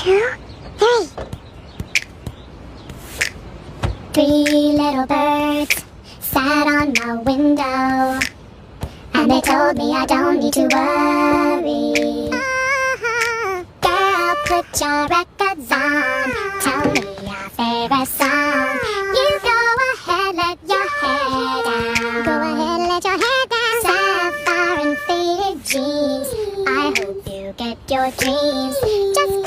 3. Three little birds sat on my window, and they told me I don't need to worry. Girl, put your records on, tell me your favorite song. You go ahead, let your hair down. Go ahead, let your hair down. Sapphire and faded jeans, I hope you get your dreams. Just